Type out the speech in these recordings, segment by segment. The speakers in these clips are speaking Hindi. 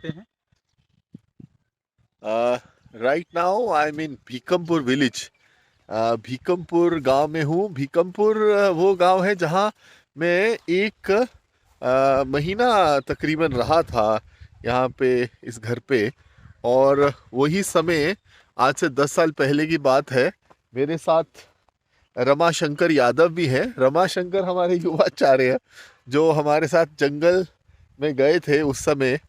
करते हैं? Right now I mean Bhikampur village. Bhikampur गांव में हूँ। भीकमपुर वो गांव है जहाँ मैं एक महीना तकरीबन रहा था यहाँ पे, इस घर पे। और वही समय, आज से 10 साल पहले की बात है। मेरे साथ रमाशंकर यादव भी है। रमाशंकर हमारे युवाचार्य हैं, जो हमारे साथ जंगल में गए थे उस समय।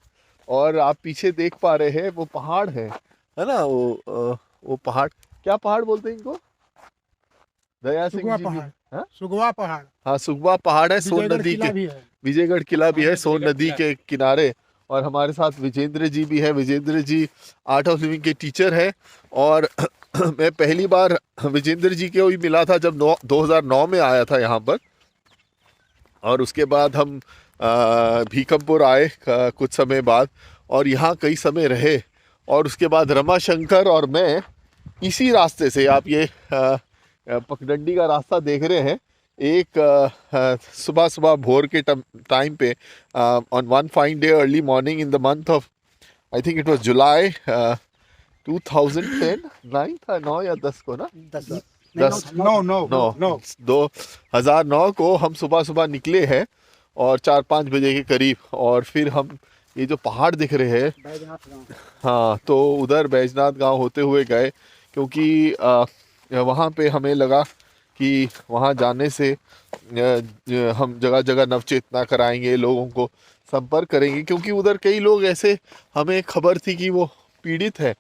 और आप पीछे देख पा रहे हैं वो पहाड़ है ना, वो पहाड़, क्या पहाड़ बोलते हैं इनको? दया सिंह सुगवा जी भी पहाड़, हाँ। सुगवा पहाड़, हाँ, सुगवा पहाड़ है, सोन विजयगढ़ नदी के। किला भी है। विजयगढ़ किला भी है सोन विजयगढ़ नदी किला के किनारे। और हमारे साथ विजेंद्र जी भी है। विजेंद्र जी आर्ट ऑफ लिविंग के टीचर है। और मैं पहली बार विजेंद्र जी को ही मिला था जब 2009 में आया था यहाँ पर। और उसके बाद हम भीकमपुर आए कुछ समय बाद, और यहाँ कई समय रहे। और उसके बाद रमाशंकर और मैं इसी रास्ते से, आप ये पगडंडी का रास्ता देख रहे हैं, एक सुबह सुबह भोर के टाइम पे, on one fine day early morning in the month of, I think it was July 2010, 9 था, 9 या 10 को ना, 10, नो नो नौ नो 2009 को हम सुबह सुबह निकले हैं, और 4-5 बजे के करीब। और फिर हम ये जो पहाड़ दिख रहे हैं, बैजनाथ गांव। हाँ, तो उधर बैजनाथ गांव होते हुए गए। क्योंकि वहाँ पे हमें लगा कि वहाँ जाने से हम जगह जगह नवचेतना कराएंगे, लोगों को संपर्क करेंगे। क्योंकि उधर कई लोग ऐसे, हमें खबर थी कि वो पीड़ित है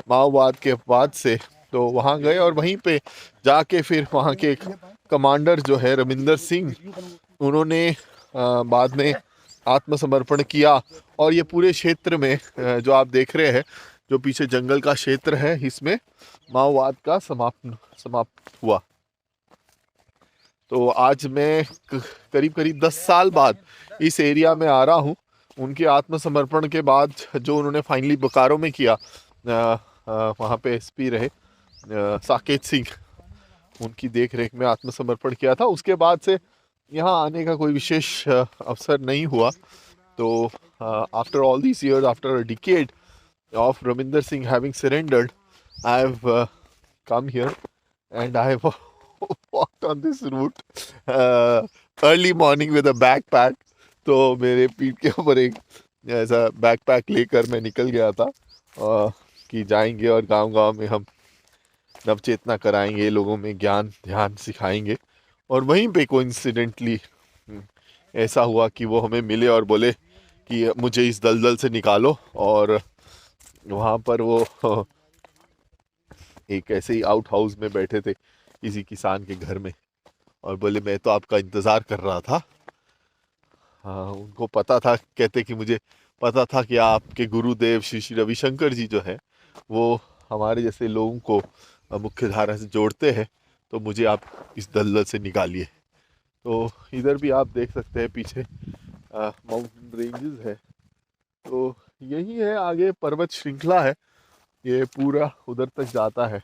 माओवाद के अपवाद से। तो वहाँ गए, और वहीं पे जाके फिर वहाँ के एक कमांडर जो है रविंदर सिंह, उन्होंने बाद में आत्मसमर्पण किया। और ये पूरे क्षेत्र में जो आप देख रहे हैं, जो पीछे जंगल का क्षेत्र है, इसमें माओवाद का समाप्त हुआ। तो आज मैं करीब करीब 10 साल बाद इस एरिया में आ रहा हूँ। उनके आत्मसमर्पण के बाद, जो उन्होंने फाइनली बोकारो में किया, वहाँ पे एसपी रहे साकेत सिंह, उनकी देख रेख में आत्मसमर्पण किया था। उसके बाद से यहाँ आने का कोई विशेष अवसर नहीं हुआ। तो after all these years, after a decade of Raminder Singh having surrendered, I have come here, and I have walked on this route early morning with a backpack. तो मेरे पीठ के ऊपर एक ऐसा बैकपैक लेकर मैं निकल गया था कि जाएंगे और गांव-गांव में हम नवचेतना कराएंगे, लोगों में ज्ञान ध्यान सिखाएंगे। और वहीं पे कोइंसिडेंटली ऐसा हुआ कि वो हमें मिले और बोले कि मुझे इस दलदल से निकालो। और वहाँ पर वो एक ऐसे ही आउट हाउस में बैठे थे किसी किसान के घर में, और बोले मैं तो आपका इंतज़ार कर रहा था। हाँ, उनको पता था, कहते कि मुझे पता था कि आपके गुरुदेव श्री श्री रविशंकर जी जो है, वो हमारे जैसे लोगों को मुख्य धारा से जोड़ते हैं, तो मुझे आप इस दलदल से निकालिए। तो इधर भी आप देख सकते हैं पीछे माउंटेन रेंजेस है। तो यही है, आगे पर्वत श्रृंखला है, ये पूरा उधर तक जाता है,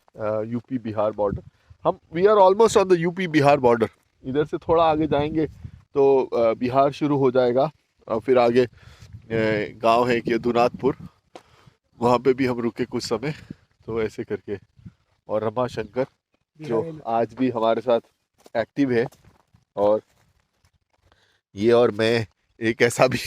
यूपी बिहार बॉर्डर। हम we are almost on the UP Bihar border. इधर से थोड़ा आगे जाएंगे तो बिहार शुरू हो जाएगा। और फिर आगे गांव है कि यदुनाथपुर, वहाँ पे भी हम रुके कुछ समय। तो ऐसे करके, और रमाशंकर जो आज भी हमारे साथ एक्टिव है। और ये और मैं, एक ऐसा भी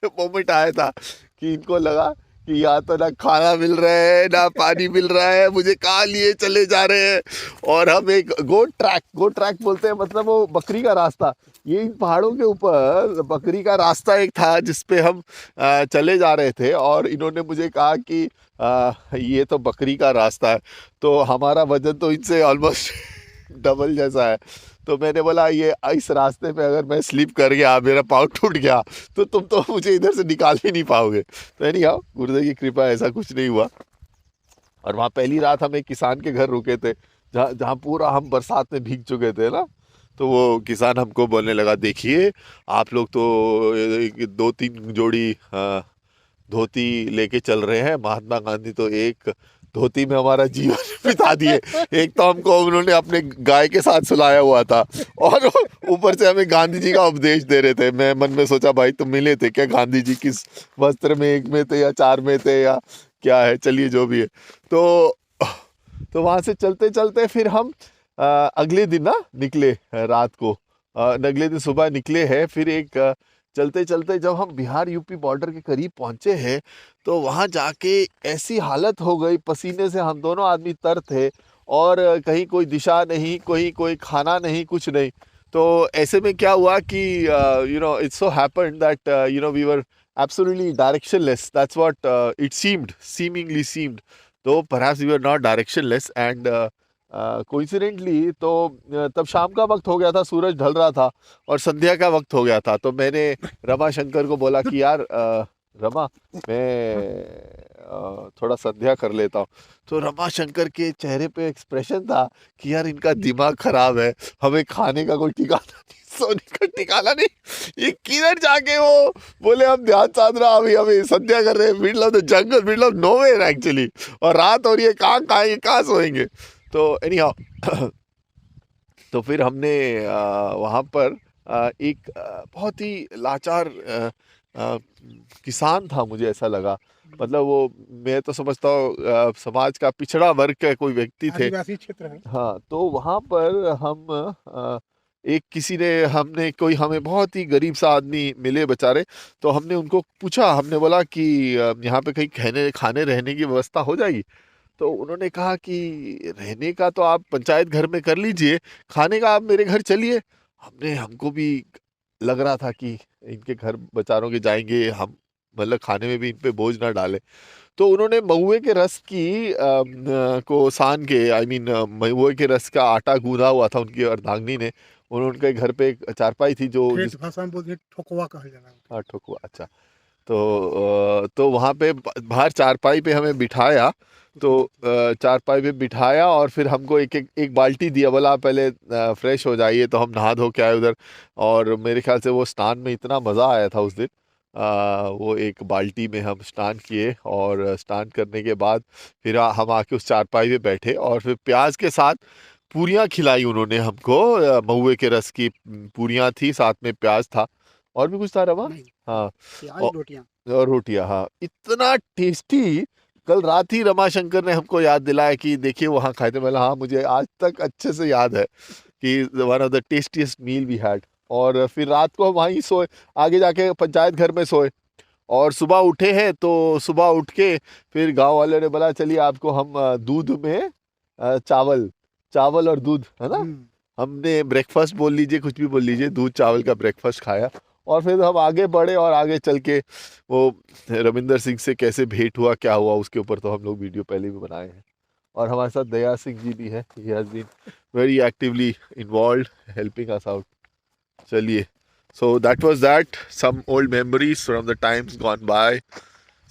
मोमेंट आया था कि इनको लगा कि यहाँ तो ना खाना मिल रहा है ना पानी मिल रहा है, मुझे कहाँ लिए चले जा रहे हैं। और हम एक गोट ट्रैक बोलते हैं, मतलब वो बकरी का रास्ता, ये इन पहाड़ों के ऊपर बकरी का रास्ता एक था जिसपे हम चले जा रहे थे। और इन्होंने मुझे कहा कि ये तो बकरी का रास्ता है। तो हमारा वजन तो इनसे ऑलमोस्ट डबल जैसा है। तो मैंने बोला ये इस रास्ते पे अगर मैं स्लिप कर गया, मेरा पाँव टूट गया, तो तुम तो मुझे इधर से निकाल ही नहीं पाओगे। तो नहीं आओ, गुरुदेव की कृपा, ऐसा कुछ नहीं हुआ। और वहाँ पहली रात हम एक किसान के घर रुके थे, जहाँ जहाँ पूरा हम बरसात में भीग चुके थे ना। तो वो किसान हमको बोलने लगा, देखिए आप लोग तो 2-3 जोड़ी धोती लेके चल रहे हैं, महात्मा गांधी तो एक धोती में हमारा जीवन बिता दिए। एक तो हमको उन्होंने अपने गाय के साथ सुलाया हुआ था और ऊपर से हमें गांधी जी का उपदेश दे रहे थे। मैं मन में सोचा भाई तुम मिले थे क्या गांधी जी, किस वस्त्र में, एक में थे या चार में थे या क्या है, चलिए जो भी है। तो वहां से चलते चलते फिर हम अगले दिन ना निकले रात को, अगले दिन सुबह निकले हैं। फिर एक चलते चलते जब हम बिहार यूपी बॉर्डर के करीब पहुंचे हैं तो वहां जाके ऐसी हालत हो गई, पसीने से हम दोनों आदमी तर थे और कहीं कोई दिशा नहीं, कोई कोई खाना नहीं, कुछ नहीं। तो ऐसे में क्या हुआ कि it's so happened that we were absolutely directionless. That's what it seemingly seemed, though perhaps we were not directionless. And coincidentally तो तब शाम का वक्त हो गया था, सूरज ढल रहा था और संध्या का वक्त हो गया था। तो मैंने रमा शंकर को बोला कि यार रमा, मैं थोड़ा संध्या कर लेता हूँ। तो रमा शंकर के चेहरे पे एक्सप्रेशन था कि यार इनका दिमाग खराब है, हमें खाने का कोई ठिकाना नहीं, सोने का ठिकाना नहीं, ये किधर जाके वो बोले हम ध्यान साधना, अभी हमें संध्या कर रहे हैं middle of the jungle, middle of nowhere actually, और रात हो रही है, कहाँ खाएंगे, कहाँ सोएंगे। तो एनी हाउ तो फिर हमने वहाँ पर एक बहुत ही लाचार किसान था, मुझे ऐसा लगा। मतलब वो, मैं तो समझता हूँ समाज का पिछड़ा वर्ग का कोई व्यक्ति थे। आदिवासी क्षेत्र है। हाँ, तो वहाँ पर हम एक किसी ने, हमने कोई, हमें बहुत ही गरीब सा आदमी मिले बेचारे। तो हमने उनको पूछा, हमने बोला कि यहाँ पे कहीं खाने रहने की व्यवस्था हो जाएगी। तो उन्होंने कहा कि रहने का तो आप पंचायत घर में कर लीजिए, खाने का आप मेरे घर चलिए। हमको भी लग रहा था कि इनके घर बेचारों के जाएंगे हम, मतलब खाने में भी इन पे बोझ ना डाले। तो उन्होंने महुए के रस की को सान के, आई मीन महुए के रस का आटा गूंदा हुआ था उनकी अर्धांगिनी ने। उनके घर पे एक चारपाई थी जो ठेठ भाषा में बोलते हैं ठोकवा कहा जाता है। हाँ, ठोकुआ, अच्छा। तो वहाँ पे बाहर चारपाई पे हमें बिठाया। तो चारपाई पे बिठाया और फिर हमको एक बाल्टी दिया, बोला आप पहले फ्रेश हो जाइए। तो हम नहा धो के आए उधर, और मेरे ख्याल से वो स्नान में इतना मज़ा आया था उस दिन। वो एक बाल्टी में हम स्नान किए और स्नान करने के बाद फिर हम आके उस चारपाई पे बैठे और फिर प्याज के साथ पूरियाँ खिलाई उन्होंने हमको। महुए के रस की पूरियाँ थी, साथ में प्याज था, और भी कुछ था रमा। नहीं, हाँ, प्याज औ- रोटियां। और रोटियां, हाँ, इतना टेस्टी। कल रात ही रमाशंकर ने हमको याद दिलाया कि देखिए वहाँ खाए थे। मतलब हाँ, मुझे आज तक अच्छे से याद है कि one of the tastiest meal we had. और फिर रात को हम वहीं सोए, आगे जाके पंचायत घर में सोए। और सुबह उठे हैं तो सुबह उठ के फिर गांव वाले ने बोला चलिए आपको हम दूध में चावल चावल और दूध, है ना। हमने ब्रेकफास्ट बोल लीजिए, कुछ भी बोल लीजिए, दूध चावल का ब्रेकफास्ट खाया। और फिर हम आगे बढ़े और आगे चल के वो रविंदर सिंह से कैसे भेंट हुआ, क्या हुआ, उसके ऊपर तो हम लोग वीडियो पहले भी बनाए हैं। और हमारे साथ दया सिंह जी भी है, he has been very actively involve helping us out. चलिए, so that was that, some old memories from the times gone by.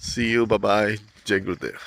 See you, bye bye, Jai Gurudev.